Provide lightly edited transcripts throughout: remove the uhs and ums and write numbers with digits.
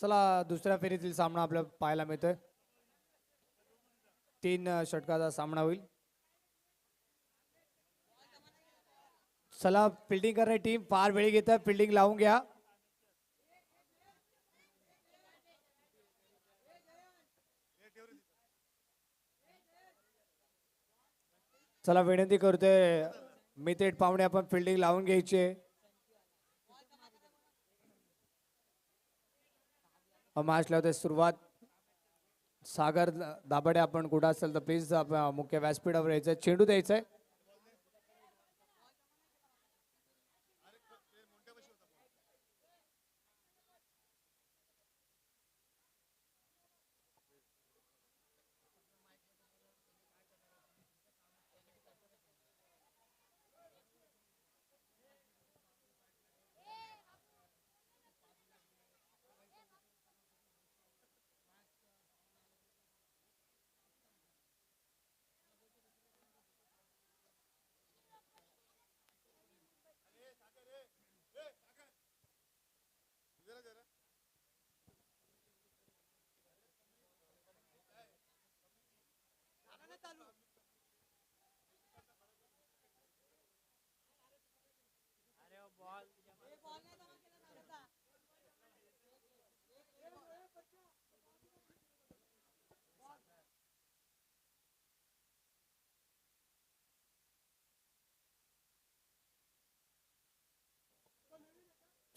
चला दुसऱ्या फेरीतील सामना आपल्याला पाहायला मिळतोय. 3 षटकाचा सामना होईल. चला फिल्डिंग करणारी टीम फार वेळ घेत आहे, फिल्डिंग लावून घ्या. चला विनंती करतोय मितेट पाहुणे आपण फिल्डिंग लावून घ्यायची. मॅच लावते सुरुवात. सागर दाभाडे आपण कुठं असेल तर प्लीज मुख्य व्यासपीठावर यायचं, चेंडू द्यायचंय.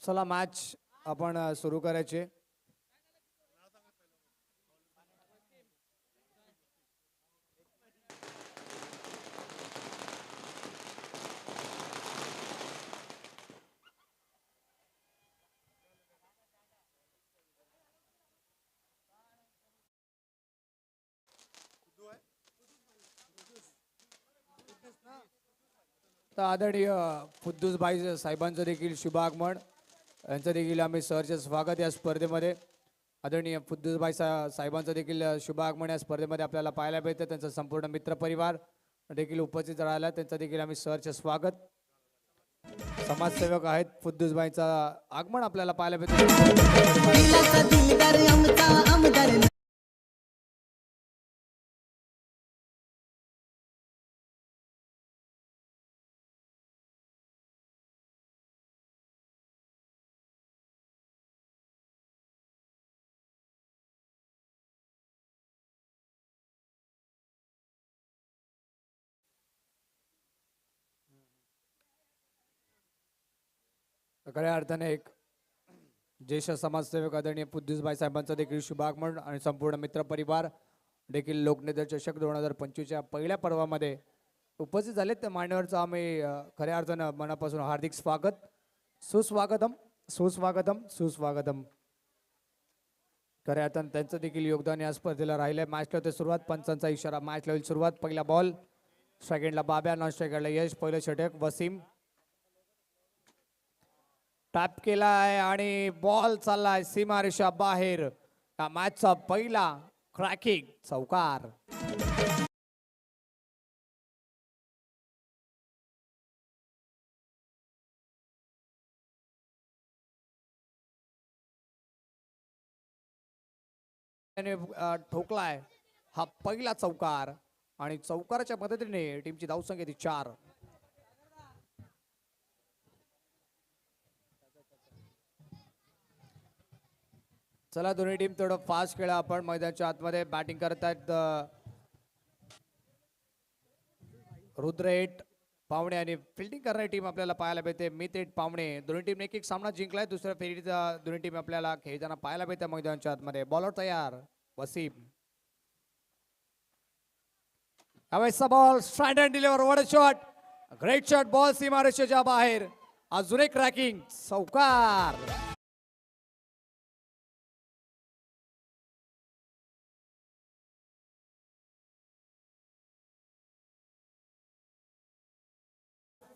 चला मॅच आपण सुरू करायचे. तर आदरणीय फुद्दूस भाई साहेबांचं देखील शुभ आगमन, यांचं देखील आम्ही सहर्ष स्वागत या स्पर्धेमध्ये. आदरणीय फुद्दूस भाई साहेबांचं देखील शुभ आगमन या स्पर्धेमध्ये आपल्याला पाहायला मिळतं. त्यांचा संपूर्ण मित्रपरिवार देखील उपस्थित राहिला, त्यांचं देखील आम्ही सहर्ष स्वागत. समाजसेवक आहेत फुद्दूस भाईंचा आगमन आपल्याला पाहायला मिळतं. खऱ्या अर्थाने एक ज्येष्ठ समाजसेवक आदरणीय फुद्दूसभाई साहेबांचं देखील शुभागमन आणि संपूर्ण मित्रपरिवार देखील लोकनेते चषक 2025च्या पहिल्या पर्वामध्ये उपस्थित झाले. त्या मान्यवरचं आम्ही खऱ्या अर्थानं मनापासून हार्दिक स्वागत, सुस्वागतम सुस्वागतम सुस्वागतम. खऱ्या अर्थानं त्यांचं देखील योगदान या स्पर्धेला राहिलंय. मॅच लावते सुरुवात, पंचांचा इशारा, मॅच लावली सुरुवात. पहिला बॉल, सेकंडला बाब्या, नॉन स्ट्रायकरला यश. पहिलं षटक वसीम टॅप केला आहे आणि बॉल चाललाय सीमारेषा बाहेर. या मॅचचा पहिला क्रॅकिंग चौकार. ठोकलाय हा पहिला चौकार आणि चौकाराच्या मदतीने टीमची धावसंख्या ती 4. चला दोन्ही टीम थोडं फास्ट खेळा. आपण मैदानाच्या आतमध्ये बॅटिंग करत आहेत रुद्रेट पावणे आणि फिल्डिंग करणारी टीम आपल्याला पाहायला मिळते मितेट पावणे. दोन्ही टीम एक एक सामना जिंकलाय. दुसऱ्या फेरीचा दोन्ही टीम आपल्याला खेळताना पाहायला मिळते मैदानाच्या आतमध्ये. बॉलर तयार वसीम. यावेळेसचा ball strike end deliver. What a shot, great shot. Ball सीमारेषेच्या बाहेर. अजून एक क्रॅकिंग चौकार.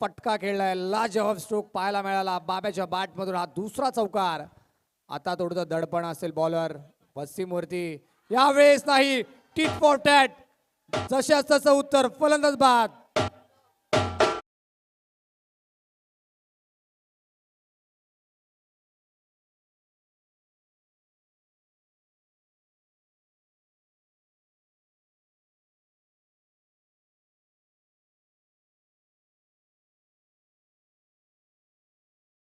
पटका खेळलाय, लाजवाब स्ट्रोक पाहायला मिळाला बाब्याच्या बॅट मधून. हा दुसरा चौकार. आता थोडं दडपण असेल बॉलर वसीम वरती. यावेळेस नाही, टिट फॉर टॅट. जशाच तसं उत्तर, फलंदाज बाद.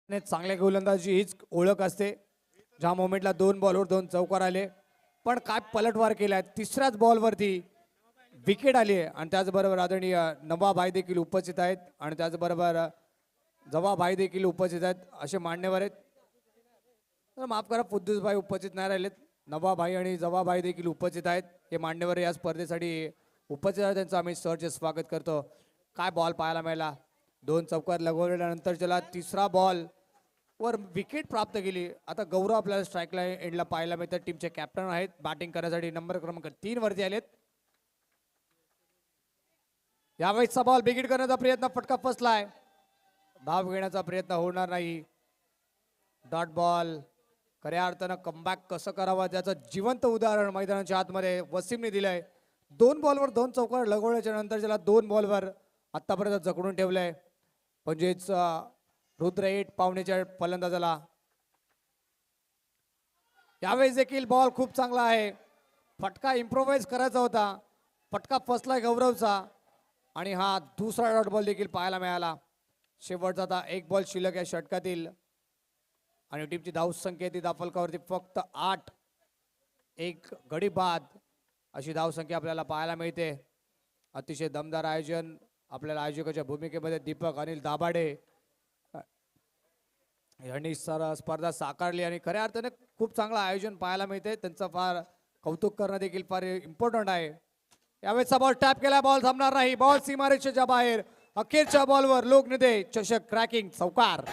आणि चांगल्या गोलंदाजी हीच ओळख असते. ज्या मोमेंटला 2 बॉलवर 2 चौकार आले, पण काय पलटवार केलाय. तिसऱ्याच बॉलवरती विकेट आली आहे आणि त्याचबरोबर आदरणीय नवाभाई देखील उपस्थित आहेत आणि त्याचबरोबर जवाभाई देखील उपस्थित आहेत. असे मान्यवर आहेत. तर माफ करा, पुद्दूसभाई उपस्थित नाही राहिलेत. नवाभाई आणि जवाभाई देखील उपस्थित आहेत. हे मान्यवर या स्पर्धेसाठी उपस्थित आहेत. त्यांचं आम्ही सहर्ष स्वागत करतो. काय बॉल पाहायला मिळाला. 2 चौकार लगवल्यानंतर त्याला तिसरा बॉल वर विकेट प्राप्त केली. आता गौरव आपल्याला स्ट्राईकला एंडला पाहायला मिळतात. टीमचे कॅप्टन आहेत. बॅटिंग करण्यासाठी नंबर क्रमांक 3 वरती आलेत. यावेळेसचा बॉल बिगिट करण्याचा प्रयत्न, फटका फसलाय. धाव घेण्याचा प्रयत्न होणार नाही. Dot ball. खऱ्या अर्थानं कमबॅक कसं करावं त्याचं जिवंत उदाहरण मैदानाच्या आतमध्ये वसीमने दिलंय. 2 बॉलवर 2 चौकार लगवल्याच्या नंतर त्याला 2 बॉलवर आतापर्यंत जखडून ठेवलंय. म्हणजेच रुद्र 8 पावणेच्या फलंदाजाला. यावेळेस देखील बॉल खूप चांगला आहे. फटका इम्प्रोवाइज करायचा होता. फटका फसलाय गौरवचा आणि हा दुसरा डॉट बॉल देखील पाहायला मिळाला. शेवटचा आता 1 बॉल शिल्लक आहे षटकातील आणि टीमची धावसंख्या ती धावफलकावरती फक्त 8. 1 गडी बाद अशी धावसंख्या आपल्याला पाहायला मिळते. अतिशय दमदार आयोजन. आपल्याला आयोजकाच्या भूमिकेमध्ये दीपक अनिल दाभाडे यांनी स्पर्धा साकारली आणि खऱ्या अर्थाने खूप चांगलं आयोजन पाहायला मिळते. त्यांचं फार कौतुक करणं देखील फार इम्पॉर्टंट आहे. यावेळेसचा बॉल टॅप केला. बॉल थांबणार नाही. बॉल सीमारेषेच्या बाहेर. अखेरच्या बॉलवर लोकनेते चषक क्रॅकिंग चौकार.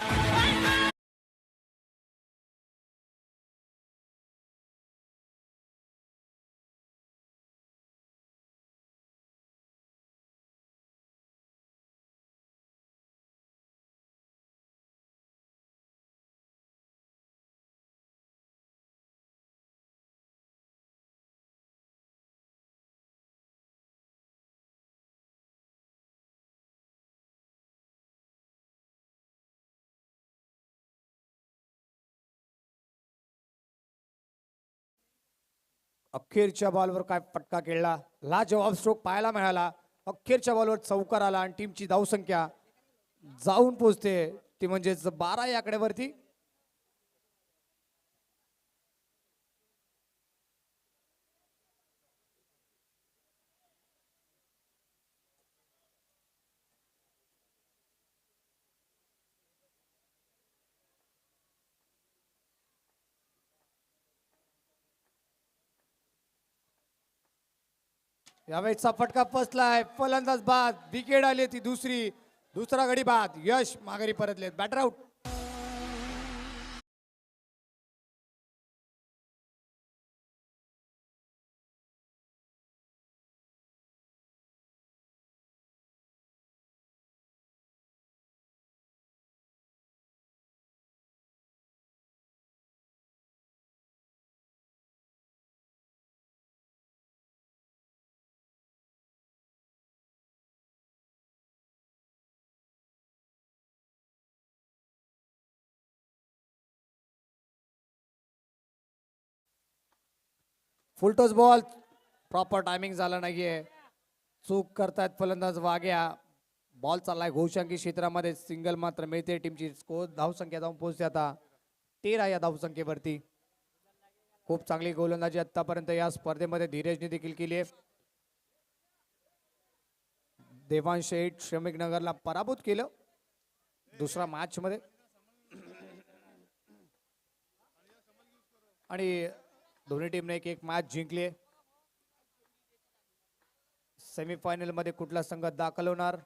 अखेरच्या बॉलवर काय फटका खेळला. लाजवाब स्ट्रोक पाहायला मिळाला. अखेरच्या बॉलवर चौकार आला आणि टीमची धावसंख्या जाऊन पोहोचते ती म्हणजेच 12 या आकड्यावरती. यावेळेसचा फटका फसलाय. फलंदाज बाद. विकेट आली ती दुसरा गडी बाद. यश माघारी परतलेत. Batter out. Full toss ball. Proper timing झालं नाहीये. चूक करतायत फलंदाज वाग्या. बॉल चाललाय घोषांकी क्षेत्रामध्ये. सिंगल मात्र मिळते. टीमची स्कोर धावसंख्या जाऊन पोहोचते आता 13 या धावसंख्येवरती. खूप चांगली गोलंदाजी आतापर्यंत या स्पर्धेमध्ये धीरजने देखील केली आहे. देवांश 8 श्रमिक नगरला पराभूत केलं दुसरा मॅच मध्ये आणि दोन्ही टीमने एक मॅच जिंकली. सेमीफायनल मध्ये कुठला संघ दाखल होणार.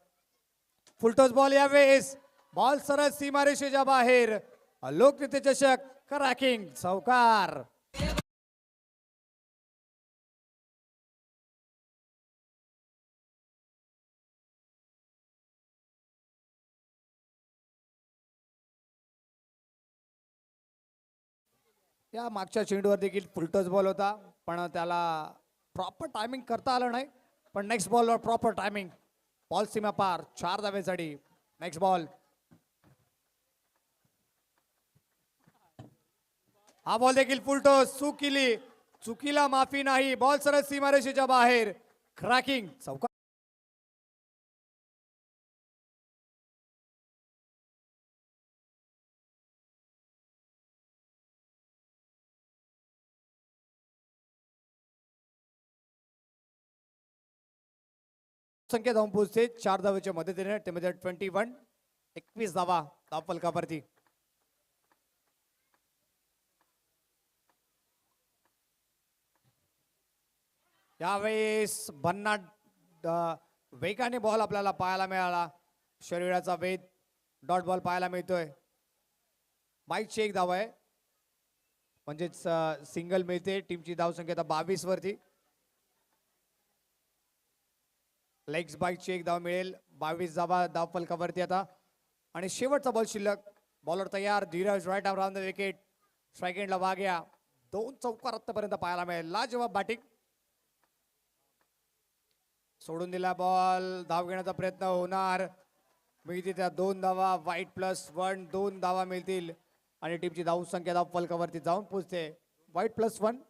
Full toss ball. यावेळेस बॉल सरळ सीमारेषेच्या बाहेर. लोकनेते चषक क्रॅकिंग चौकार. या मागच्या चेंडूवर देखील फुलटॉस बॉल होता पण त्याला प्रॉपर टायमिंग करता आलं नाही. पण नेक्स्ट बॉलवर प्रॉपर टायमिंग. बॉल सीमा पार. 4 धावेसाठी. Next ball. हा बॉल देखील फुलटॉस. चुकीला माफी नाही. बॉल सरळ सीमारेषेच्या बाहेर. क्रॅकिंग चौकार. संख्या धावून पोहोचते 4 धावेच्या मदतीने त्यामध्ये 21 धावा धाव फलकावरती. यावेळेस भन्नाट वेगाने बॉल आपल्याला पाहायला मिळाला. शरीराचा वेध डॉट बॉल पाहायला मिळतोय. बाईकची एक धाव आहे म्हणजेच सिंगल मिळते. टीमची धाव संख्या आता 22 वरती. लेग्स बाईकची एक धाव मिळेल. 22 धावा धाव फलकावरती आता. आणि शेवटचा बॉल शिल्लक. बॉलर तयार. Dheeraj right around the wicket. Strike एंडला वाग्या. 2 चौकार आतापर्यंत पाहायला मिळेल. लाजवाब बॅटिंग. सोडून दिला बॉल. धाव घेण्याचा प्रयत्न होणार. मिळतील त्या 2 धावा. वाईट +1 2 धावा मिळतील आणि टीमची धाव संख्या धाव फलकावरती जाऊन पोहोचते. वाईट +1.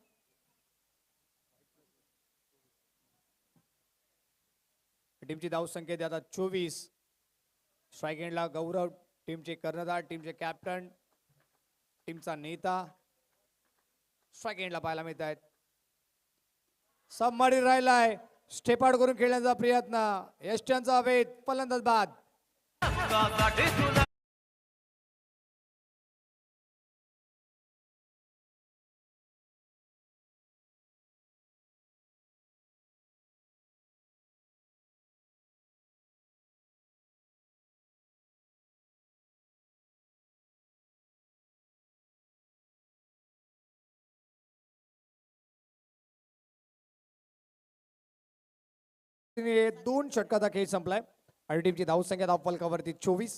टीमची धाव संख्या आता 24. स्ट्राईक एंडला गौरव टीमचे कर्णधार, टीमचे कॅप्टन, टीमचा नेता स्ट्राईक एंडला पाहायला मिळत आहेत. सबमरीन राहिलाय. स्टेप आउट करून खेळण्याचा प्रयत्न. यष्ट्यांचा वेध. फलंदाज बाद. दोन षटकाचा खेळ संपलाय आणि टीमची धाव संख्या धाव फलकावरती 24.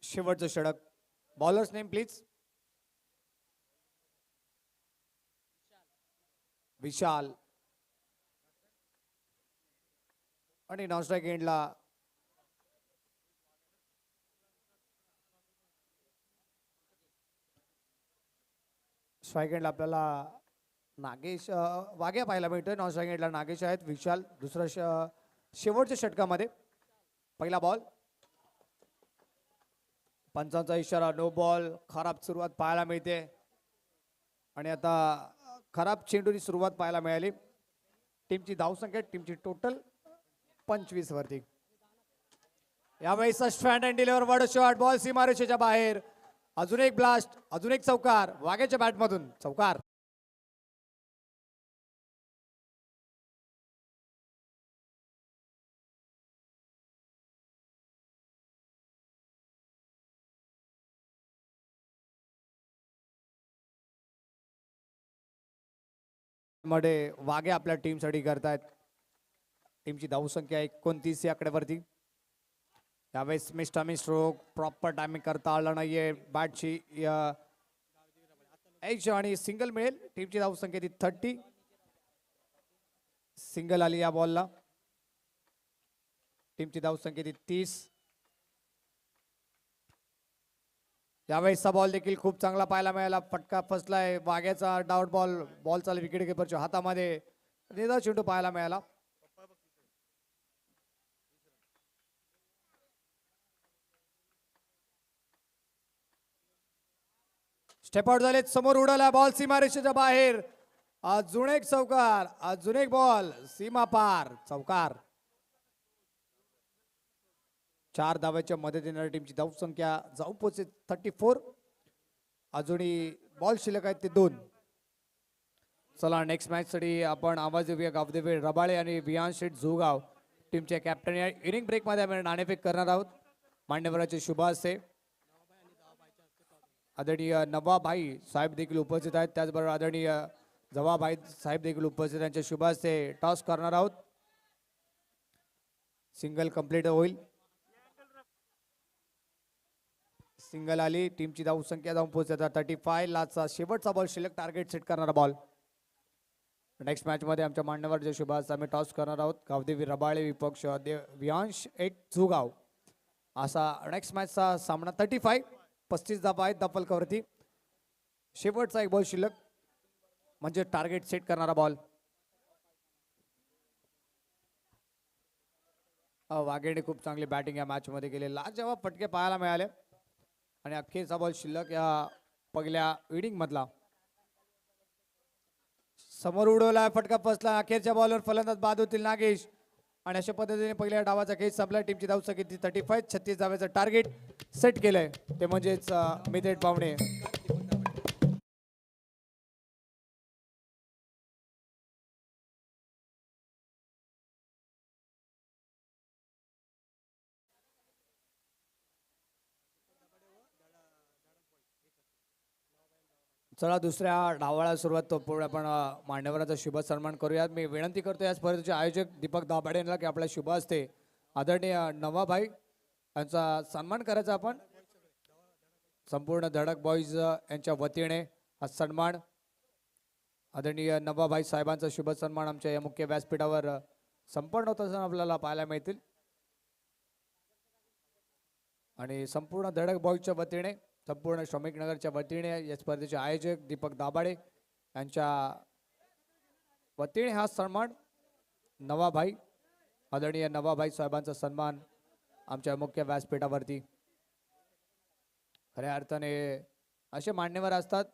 शेवटचं षटक. Bowlers name please. विशाल. आणि नॉन स्ट्राईक एंडला स्ट्राईक एंडला आपल्याला नागेश वाग्या पाहायला मिळतोय. नॉन स्ट्राईक एंडला नागेश आहेत. विशाल दुसऱ्या शेवटच्या षटकामध्ये. पहिला बॉल. पंचांचा इशारा. No ball. खराब सुरुवात पाहायला मिळते आणि आता खराब चेंडूची सुरुवात पाहायला मिळाली. टीमची धाव संख्या टीमची टोटल 25 वरती. यावेळेस strand and deliver word shot. Ball सीमारेषेच्या बाहेर. अजून एक ब्लास्ट. अजून एक चौकार. वाग्याच्या बॅटमधून चौकार. मध्ये वागे आपल्या टीमसाठी करतायत. टीमची धाव संख्या 29 या आकड्यावरती. यावेळेस मिस्टामी स्ट्रोक प्रॉपर टायमिंग करता आलं नाहीये. बॅटची एज आणि सिंगल मिळेल. टीमची धाव संख्या ती 30. सिंगल आली या बॉलला. टीमची धाव संख्या ती 30. यावेळेसचा बॉल देखील खूप चांगला पाहायला मिळाला. फटका फसलाय. वाग्याचा डाऊट बॉल. बॉल चालू विकेट किपरच्या हातामध्ये. निदा चेंडू पाहायला मिळाला. स्टेप आउट झाले. समोर उडाला बॉल सीमारेषेच्या बाहेर. अजून एक चौकार. अजून एक बॉल सीमा पार. चौकार. 4 धावाच्या मदतीने टीमची धाव संख्या जाऊ पोहोचते 34. अजूनही बॉल शिल्लक आहेत ते 2. चला नेक्स्ट मॅच साठी आपण आवाज देऊया गावदेवी रबाळे आणि विहान शेठ जोगाव टीमचे कॅप्टन. या इनिंग ब्रेक मध्ये आपण नाणेफेक करणार आहोत. मान्यवराचे शुभ हस्ते आदरणीय नवाभाई साहेब देखील उपस्थित आहेत. त्याचबरोबर आदरणीय जवाभाई साहेब देखील उपस्थित. त्यांच्या शुभ हस्ते टॉस करणार आहोत. सिंगल कंप्लीट होईल. सिंगल आली. टीमची धाव संख्या जाऊन पोहोचते 35. लाचा शेवटचा बॉल शिल्लक. टार्गेट सेट करणारा बॉल. नेक्स्ट मॅच मध्ये आमच्या मान्यवरच्या शुभ हस्ते आम्ही टॉस करणार आहोत. गावदेवी रबाळे विपक्ष विहांश एक जुगाव असा नेक्स्ट मॅचचा सामना. 35. 35 धावा आहेत दफलकावरती. शेवटचा एक बॉल शिल्लक म्हणजे टार्गेट सेट करणारा बॉल. वाघेने खूप चांगली बॅटिंग या मॅच मध्ये केली. लाजवाब फटके पाहायला मिळाले आणि अखेरचा बॉल शिल्लक या पहिल्या इनिंग मधला. समोर उडवला फटका फसला. अखेरच्या बॉलवर फलंदाज बाद होतील नागेश. आणि अशा पद्धतीने पहिल्या डावाचा खेळ संपला. टीमची धावसंख्या किती 35. 36 धाव्याचं टार्गेट सेट केलंय ते म्हणजेच मितेट पावणे. चला दुसऱ्या डावाला सुरुवात तो आपण मान्यवरांचा शुभ सन्मान करूयात. मी विनंती करतो या स्पर्धेचे आयोजक दीपक दाभाडे यांना की आपल्या शुभ हस्ते आदरणीय नवाभाई यांचा सन्मान करायचा आपण. संपूर्ण धडक बॉईज यांच्या वतीने हा सन्मान आदरणीय नवाभाई साहेबांचा शुभ सन्मान आमच्या या मुख्य व्यासपीठावर संपन्न होत असताना आपल्याला पाहायला मिळतील. आणि संपूर्ण धडक बॉईजच्या वतीने संपूर्ण श्रमिक नगरच्या वतीने या स्पर्धेचे आयोजक दीपक दाभाडे यांच्या वतीने हा सन्मान नवाभाई आदरणीय नवाभाई साहेबांचा सन्मान आमच्या मुख्य व्यासपीठावरती. खऱ्या अर्थाने असे मान्यवर असतात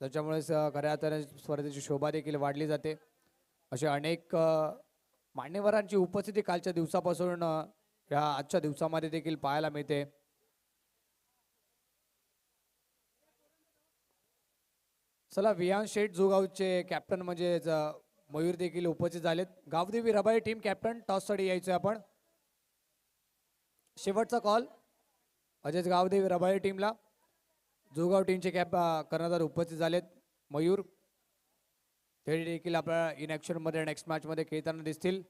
त्याच्यामुळे खऱ्या अर्थाने स्पर्धेची शोभा देखील वाढली जाते. असे अनेक मान्यवरांची उपस्थिती कालच्या दिवसापासून या आजच्या दिवसामध्ये देखील पाहायला मिळते. चला विहान शेठ जोगावचे कॅप्टन म्हणजे मयूर देखील उपस्थित झालेत. गावदेवी रबाळे टीम कॅप्टन टॉससाठी यायचोय आपण. शेवटचा कॉल अजय गावदेवी रबाळे टीमला. जोगाव टीमचे कर्णधार उपस्थित झालेत मयूर. ते देखील आपल्या इन ॲक्शन मध्ये नेक्स्ट मॅच मध्ये खेळताना दिसतील.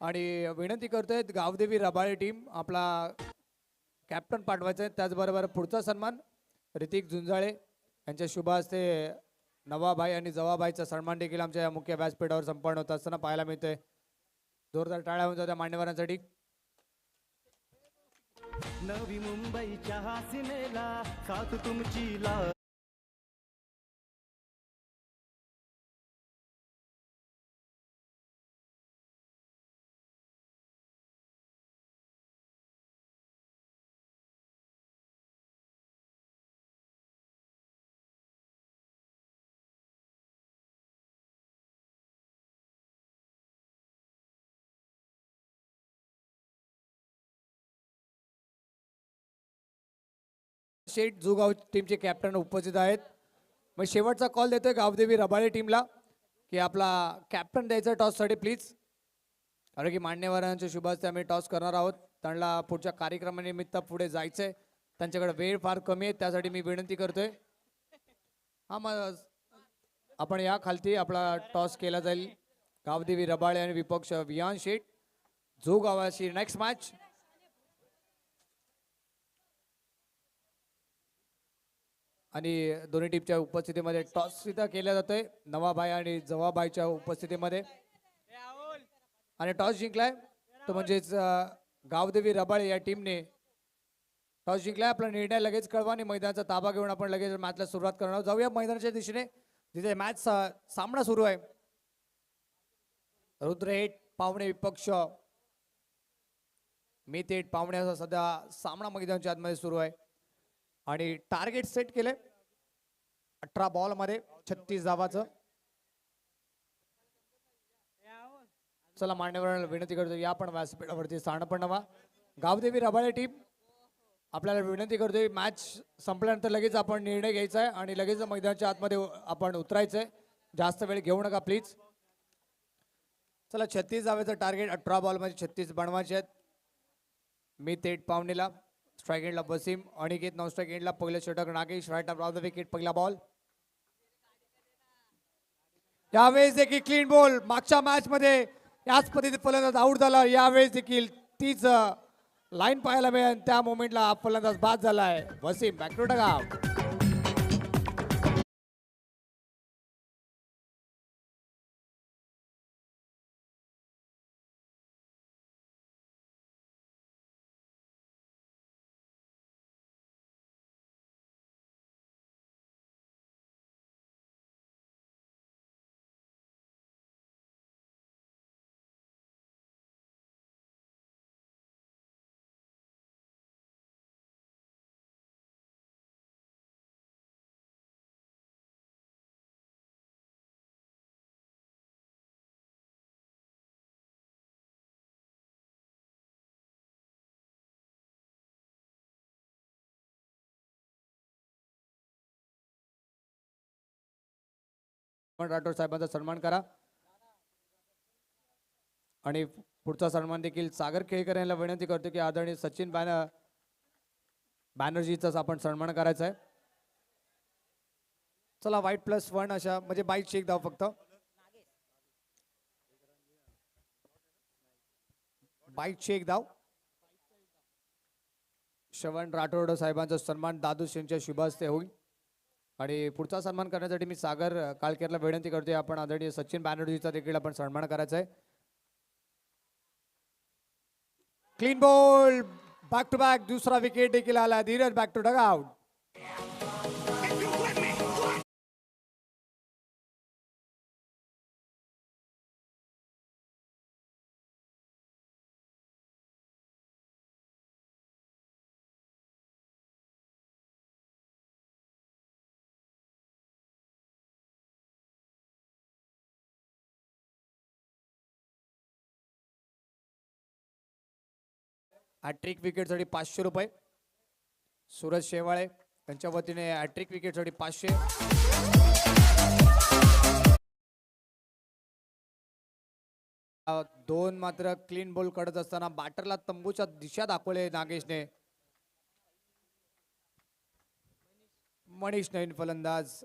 आणि विनंती करतोय गावदेवी रबाळे टीम आपला कॅप्टन पाठवायचा आहे. त्याचबरोबर पुढचा सन्मान ऋतिक झुंजाळे यांच्या शुभ हस्ते नवाभाई आणि जवाभाईचा सन्मान देखील आमच्या या मुख्य व्यासपीठावर संपन्न होत असताना पाहायला मिळतोय. जोरदार टाळ्या होऊन जात्या मान्यवरांसाठी. नवी मुंबईच्या हासिनेला साथ तुमची ला. शेठ जोगाव टीमचे कॅप्टन उपस्थित आहेत. मग शेवटचा कॉल देतोय गावदेवी रबाळे टीमला की आपला कॅप्टन द्यायचा टॉससाठी प्लीज. कारण की मान्यवरांच्या शुभ हस्ते आम्ही टॉस करणार आहोत. त्यांना पुढच्या कार्यक्रमानिमित्त पुढे जायचंय. त्यांच्याकडे वेळ फार कमी आहे त्यासाठी मी विनंती करतोय. हा मग आपण या खालती आपला टॉस केला जाईल. गावदेवी रबाळे आणि विपक्ष विहान शेठ जोगावाशी नेक्स्ट मॅच. आणि दोन्ही टीमच्या उपस्थितीमध्ये टॉस सुद्धा केला जातोय नवाभाई आणि जवाबाईच्या उपस्थितीमध्ये. आणि टॉस जिंकलाय तो म्हणजेच गावदेवी रबाळे या टीमने टॉस जिंकलाय. आपला निर्णय लगेच कळवा आणि मैदानाचा ताबा घेऊन आपण लगेच मॅचला सुरुवात करणार. जाऊया मैदानाच्या दिशेने जिथे मॅच सामना सुरू आहे. रुद्रहेट पावणे विपक्ष मितेट पावणे असा सध्या सामना मैदानाच्या आतमध्ये सुरू आहे. आणि टार्गेट सेट केले 18 बॉल मध्ये 36 धावाचं. चला मान्यवरांना विनंती करतो या पण व्यासपीठावरती स्थान पण नवा. गावदेवी रबाळे टीम आपल्याला विनंती करतोय मॅच संपल्यानंतर लगेच आपण निर्णय घ्यायचा आहे आणि लगेच मैदानाच्या आतमध्ये आपण उतरायचंय. जास्त वेळ घेऊ नका प्लीज. चला 36 धावेचं टार्गेट 18 बॉल मध्ये 36 बनवायचे आहेत. मी थेट पावणेला स्ट्राइक एंडला वसीम अनिकेत नॉन स्ट्राइक एंडला पहिलं षटक Nagesh right off the wicket पहिला बॉल. यावेळेस देखील क्लीन बॉल. मागच्या मॅच मध्ये याच पद्धतीने फलंदाज आउट झाला. यावेळेस देखील तीच लाईन पाहायला मिळेल. त्या मोमेंटला फलंदाज बाद झालाय. Wasim back to dugout. Rathod साहेबांचा सन्मान करा. आणि पुढचा सन्मान देखील सागर केळकर यांना विनंती करतो की आदरणीय सचिन बॅनर्जीचाच आपण सन्मान करायचा आहे. चला white+1 अशा म्हणजे बाईकची एक धाव फक्त. बाईकची एक धाव. श्रवण राठोड साहेबांचा सन्मान दादू यांच्या शुभ हस्ते होईल. आणि पुढचा सन्मान करण्यासाठी मी सागर काळकेरला विनंती करतोय आपण आदरणीय सचिन बॅनर्जीचा देखील आपण सन्मान करायचा आहे. Clean ball back to back दुसरा विकेट देखील आला. Dheeraj back to dugout. Hattrick विकेटसाठी 500 रुपये. सूरज शेवाळे त्यांच्या वतीने हॅट्रिक विकेटसाठी 500. दोन मात्र क्लीन बॉल कडत असताना बॅटरला तंबूच्या दिशा दाखवले नागेशने. मनीष नवीन फलंदाज.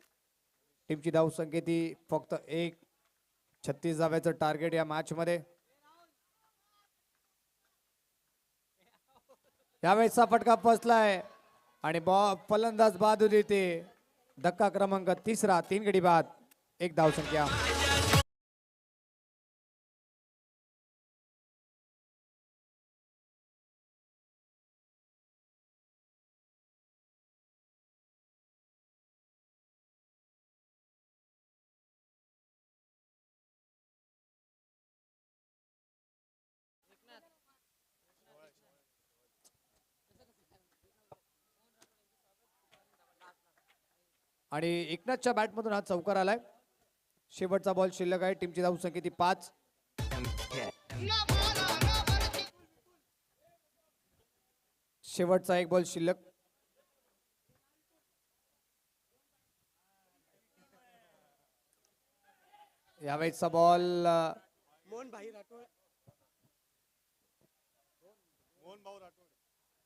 टीमची धाव संख्येती फक्त 1. 36 धाव्याचं टार्गेट या मॅच मध्ये. यावेळेसचा फटका फसलाय आणि फलंदाज बाद देते. धक्का क्रमांक 3. 3 गडी बाद 1 धाव संख्या. आणि एकनाथच्या बॅटमधून हा चौकार आलाय. शेवटचा बॉल शिल्लक आहे. टीमची धाव संख्या 5. शेवटचा एक बॉल शिल्लक. यावेळेसचा बॉल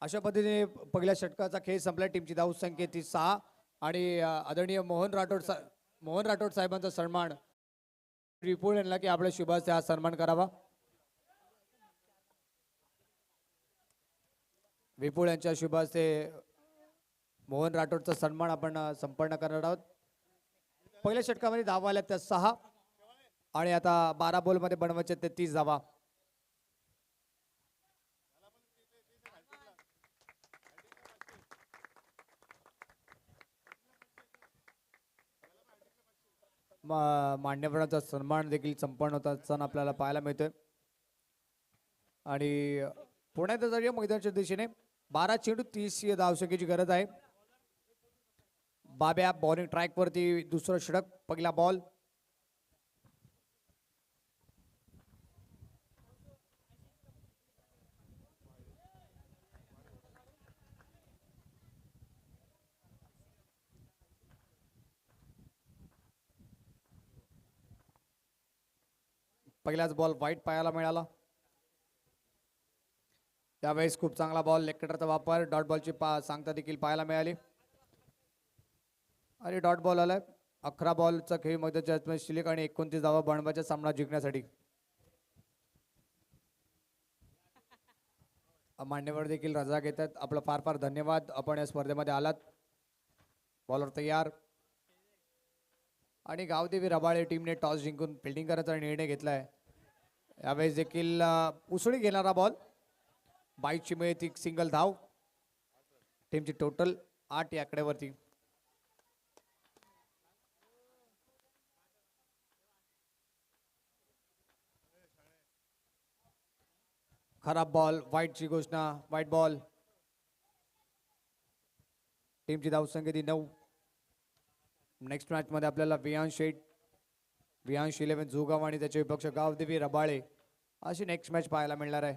अशा पद्धतीने पहिल्या षटकाचा खेळ संपला. टीमची धाव संख्या 6. आणि आदरणीय मोहन राठोड साहेबांचा सन्मान विपुल यांना की आपल्या शुभ हस्ते हा सन्मान करावा. विपुल यांच्या शुभ हस्ते मोहन राठोडचा सन्मान आपण संपन्न करणार आहोत. पहिल्या षटकामध्ये धावा आल्या त्या 6 आणि आता 12 बॉल मध्ये बनवायचे ते 30 धावा. मान्यवरांचा सन्मान देखील संपन्न होत असताना आपल्याला पाहायला मिळतोय. आणि पुण्यात मैदानाच्या दिशेने 12 चेंडू 30 धावसंख्येची गरज आहे. बाब्या बॉलिंग ट्रॅक वरती दुसरं षटक. पहिला बॉल. पहिलाच बॉल वाईट पायाला मिळाला. त्यावेळेस खूप चांगला बॉल लेग कटरचा वापर. डॉट बॉलची सांगता देखील पाहायला मिळाली. आणि डॉट बॉल आलाय. 11 बॉलचा खेळ मध्ये शिल्लक आणि 29 धावा बनवायचा सामना जिंकण्यासाठी. मान्यवर देखील रजा घेतात. आपलं फार फार धन्यवाद. आपण या स्पर्धेमध्ये आलात. बॉलर तयार. आणि गावदेवी रबाळे टीमने टॉस जिंकून फिल्डिंग करायचा निर्णय घेतलाय. यावेळेस देखील उसळी घेणारा बॉल. 22ची मिळती सिंगल धाव. टीमची टोटल 8 या आकड्यावरती. खराब बॉल. वाईटची घोषणा. वाईट बॉल. टीमची धावसंख्या 9. नेक्स्ट मॅच मध्ये आपल्याला वियांश 11 जोगाव आणि त्याचे विपक्ष गावदेवी रबाळे अशी नेक्स्ट मॅच पाहायला मिळणार आहे.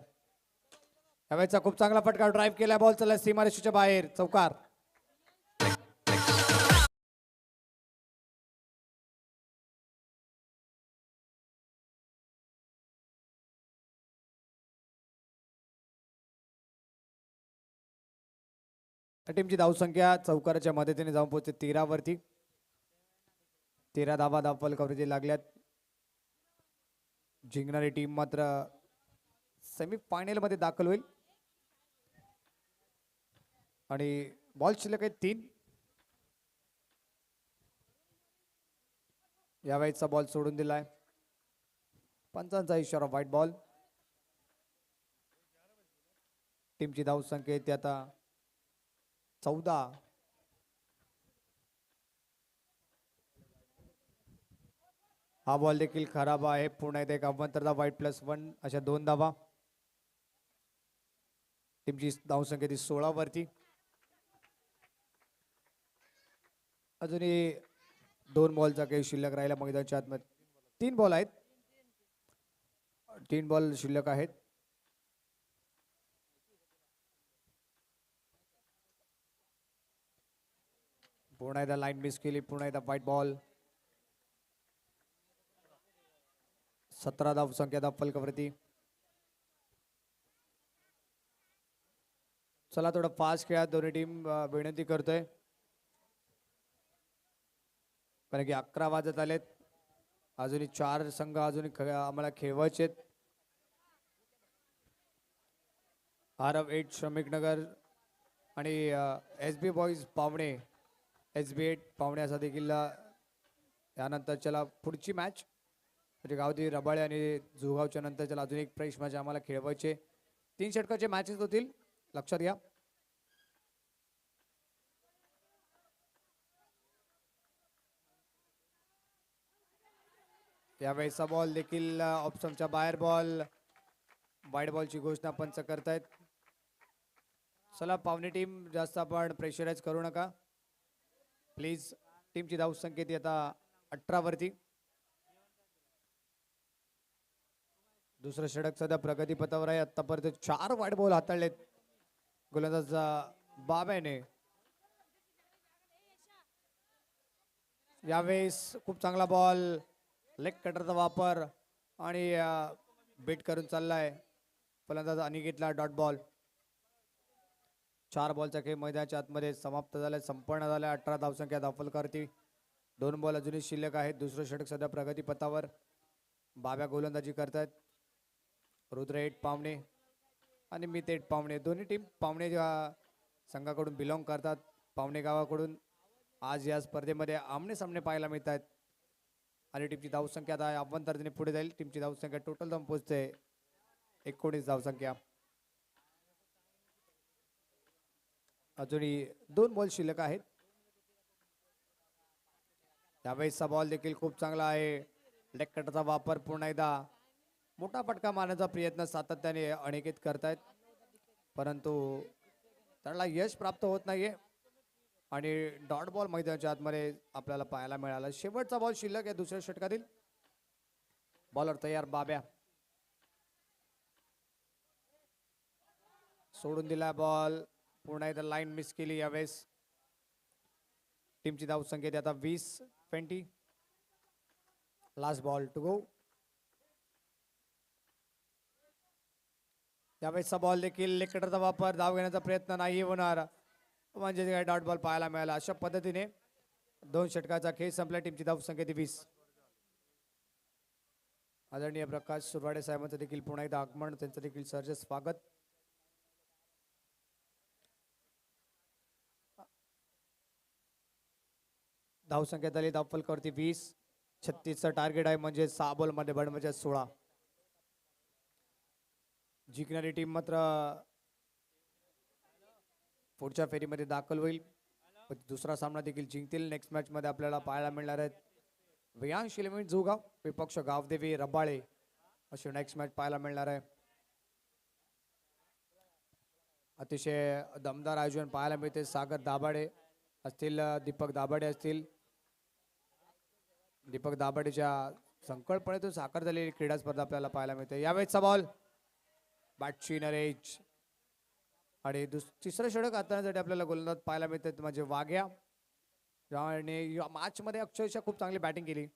यावेळेचा खूप चांगला फटका. ड्राईव्ह केला. बॉल चला सीमारेषेच्या बाहेर. चौकार. टीमची धावसंख्या चौकाराच्या मदतीने जाऊन पोहोचते 13 वरती. 13 धावा धावफल कवरेज लागल्यात. जिंकणारी टीम मात्र सेमीफायनल मध्ये दाखल होईल. आणि बॉल शिल्लक आहेत 3. यावेळेचा बॉल सोडून दिलाय. पंचांचा इशारा व्हाईट बॉल. टीमची धावसंख्या येते आता 14. हा बॉल देखील खराब आहे. पुन्हा एकदा एक अवंतरदा व्हाईट +1 अशा 2 धावा. टीमची धावसंख्या ती 16 वरती. अजूनही 2 बॉलचा काही शिल्लक राहिला मैदानाच्या आतमध्ये. 3 बॉल आहेत. 3 बॉल शिल्लक आहेत. पुन्हा एकदा लाईन मिस केली. पुन्हा एकदा व्हाईट बॉल. 17 धावसंख्या धावफल कवरती. चला थोडं फास्ट खेळा दोन्ही टीम विनंती करतोय. कारण की 11 वाजत आलेत. अजूनही 4 संघ अजूनही आम्हाला खेळवायचे आहेत. आरव 8 श्रमिक नगर आणि SB बॉईज पावणे, SB 8 पावणे असा देखील यानंतर चला पुढची मॅच म्हणजे गावदेवी रबाळे आणि जुगावच्या नंतर चला अजून एक फ्रेश मॅच आम्हाला खेळवायचे. 3 षटकाचे मॅचेस होतील, लक्षात घ्या. यावेळेचा बॉल देखील ऑप्शनच्या बाहेर. बॉल वाईड बॉलची घोषणा पंच करतायत. चला पावणे टीम जास्त आपण प्रेशराईज करू नका प्लीज. टीमची धावसंख्या ती आता 18 वरती. दुसरं षटक सध्या प्रगतीपथावर आहे. आतापर्यंत 4 वाईड बॉल हाताळलेत गोलंदाज बाब्याने. यावेळेस खूप चांगला बॉल, लेग कटरचा वापर आणि बीट करून चाललाय फलंदाज अनिकेतला. Dot ball. 4 बॉलचा खेळ मैदानाच्या आतमध्ये समाप्त झालाय, संपन्न झालाय. 18 धावसंख्या धावफल करती. 2 बॉल अजूनही शिल्लक आहेत. दुसरं षटक सध्या प्रगतीपथावर. बाब्या गोलंदाजी करतायत. रुद्र 8 पावणे आणि मित 8 पावणे. दोन्ही टीम पावणे संघाकडून बिलॉंग करतात. पावणे गावाकडून आज या स्पर्धेमध्ये आमने सामने पाहायला मिळत आहेत. आणि टीमची धावसंख्या आता अव्वंतरने पुढे जाईल. टीमची धावसंख्या टोटल जाऊन पोहोचते 19 धावसंख्या. अजूनही 2 बॉल शिल्लक आहेत. यावेळेसचा बॉल देखील खूप चांगला आहे. लेग कटरचा वापर. पुन्हा एकदा मोठा फटका मारण्याचा प्रयत्न सातत्याने अनिकेत करतायत, परंतु त्याला यश प्राप्त होत नाहीये. आणि डॉट बॉल मैदानाच्या आतमध्ये आपल्याला पाहायला मिळाला. शेवटचा बॉल शिल्लक आहे दुसऱ्या षटकातील. बॉलर तयार बाब्या. सोडून दिला बॉल. पुन्हा एकदा लाईन मिस केली. यावेळेस टीमची धावसंख्या आता 20-20. Last ball to go. यावेळेसचा बॉल देखील लेग कटरचा वापर. धाव घेण्याचा प्रयत्न नाही होणार, म्हणजे काय डॉट बॉल पाहायला मिळाला. अशा पद्धतीने 2 षटकाचा खेळ संपला. टीमची धावसंख्या 20. आदरणीय प्रकाश सुरवाडे साहेबांचं देखील पुन्हा एकदा आगमन, त्यांचं देखील सहर्ष स्वागत. धावसंख्या झाली धावफल करती 20. 36चं टार्गेट आहे, म्हणजे 6 बॉल मध्ये बड म्हणजे 16. जिंकणारी टीम मात्र पुढच्या फेरीमध्ये दाखल होईल. दुसरा सामना देखील जिंकतील. नेक्स्ट मॅच मध्ये आपल्याला पाहायला मिळणार आहेत वियांश इलेव्हन जोगाव विपक्ष गावदेवी रबाळे अशी नेक्स्ट मॅच पाहायला मिळणार आहे. अतिशय दमदार आयोजन पाहायला मिळते. सागर दाभाडे असतील, दीपक दाभाडे असतील. दीपक दाभाडेच्या संकल्पनेतून साकार झालेली क्रीडा स्पर्धा आपल्याला पाहायला मिळते. यावेळेचा बॉल बॅटची नरेश आणि तिसरं षटक हाताळण्यासाठी आपल्याला गोलंदाज पाहायला मिळते म्हणजे वाघ्या. आणि या मॅच मध्ये अक्षरशः खूप चांगली बॅटिंग केली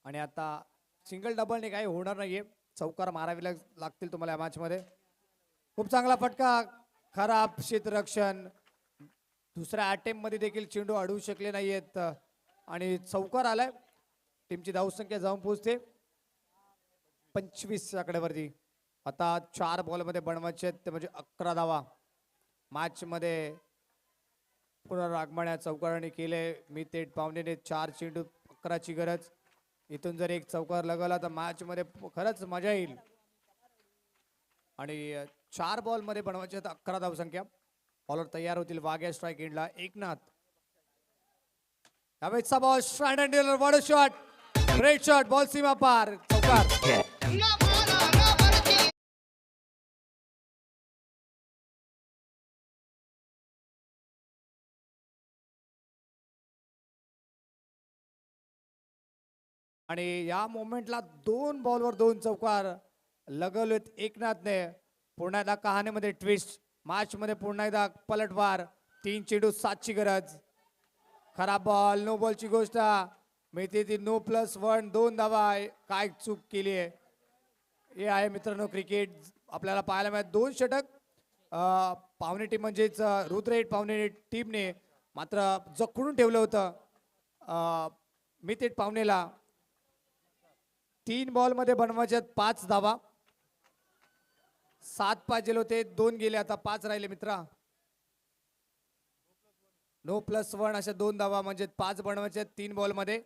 आणि आता सिंगल डबलने काही होणार नाहीये. चौकार मारावे लागतील तुम्हाला या मॅच मध्ये. खूप चांगला फटका, खराब क्षेत्ररक्षण दुसऱ्या अटेम्प्ट मध्ये देखील चेंडू अडवू शकले नाहीयेत आणि चौकार आलाय. टीमची धावसंख्या जाऊन पोहोचते 25 आकड्यावरती. आता 4 बॉल मध्ये बनवायचे आहेत ते म्हणजे 11 धावा. मॅच मध्ये पुनरागमन चौकाराने केले. मी ते पाहुणेने 4 चेंडू 11ची गरज. इथून जर एक चौकार लागला तर मॅच मध्ये खरंच मजा येईल. आणि 4 बॉल मध्ये बनवायचे आहेत 11 धावसंख्या. बॉलर तयार होतील. वाघ्या स्ट्राईक एंडला एकनाथ. यावेळेचा ball strike end deliver. What a shot. Great shot. Ball सीमा पार. चौकार. आणि या मोमेंटला 2 बॉलवर 2 चौकार लगवलेत एकनाथने. पुन्हा एकदा कहाणीमध्ये ट्विस्ट. मॅच मध्ये पुन्हा एकदा पलटवार. 3 चेंडू 7ची गरज. खराब बॉल. नो बॉलची गोष्ट मिळते ती नो +1. 2 धावा. काय चूक केली आहे. हे आहे मित्रांनो क्रिकेट. आपल्याला पाहायला मिळत 2 षटक. पाहुणे टीम म्हणजेच रुद्र पाहुणे टीमने मात्र जखडून ठेवलं होतं मितेट पाहुणेला. 3 बॉल मध्ये बनवायचे 5 धावा. 7 पाहिजे होते. 2 गेले. आता 5 राहिले मित्रा. नो +1 अशा 2 धावा म्हणजे 5 बनवायचे 3 बॉल मध्ये.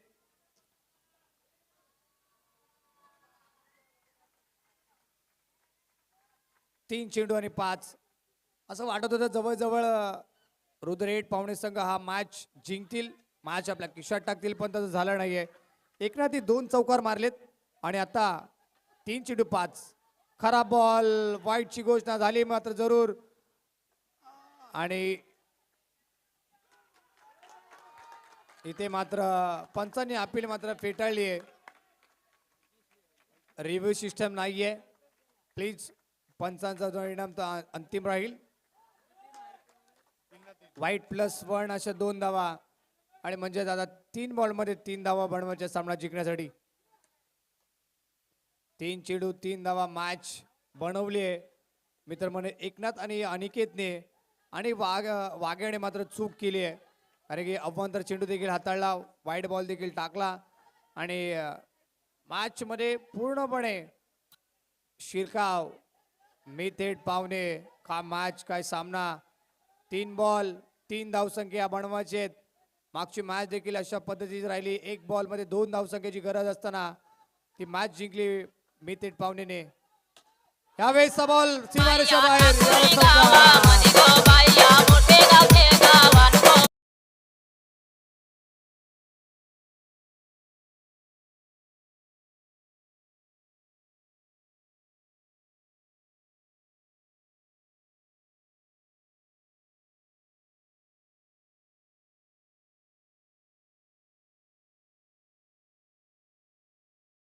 तीन चेंडू आणि 5. असं वाटत होतं जवळजवळ रुद्रेट पाहुणे संघ हा मॅच जिंकतील. मॅच आपल्या खिशात टाकतील पण तसं झालं नाहीये. एकनाथी 2 चौकार मारलेत आणि आता 3 चेंडू 5. खराब बॉल. वाईटची घोषणा झाली मात्र जरूर. आणि इथे मात्र पंचांनी अपील मात्र फेटाळली आहे. रिव्ह्यू सिस्टम नाहीये. प्लीज पंचांचा जो परिणाम तो अंतिम राहील. वाईट +1 अशा 2 धावा आणि म्हणजे दादा 3 बॉल मध्ये 3 धावा बनवायच्या सामना जिंकण्यासाठी. 3 चेंडू 3 धावा मॅच बनवली आहे मित्र म्हणे एकनाथ आणि अनिकेतने. आणि वाघ्याने मात्र चूक केली आहे. कारण की अवांतर चेंडू देखील हाताळला. वाईट बॉल देखील टाकला आणि मॅच मध्ये पूर्णपणे शिरकाव. मी थेट पाहुणे. का मॅच काय सामना. 3 बॉल 3 धावसंख्या बनवायचे आहेत. मागची मॅच देखील अशा पद्धतीची राहिली. 1 बॉल मध्ये 2 धावसंख्येची गरज असताना ती मॅच जिंकली मी थेट पाहुणेने. यावेळेस बॉल सीमारेषा बाहेर.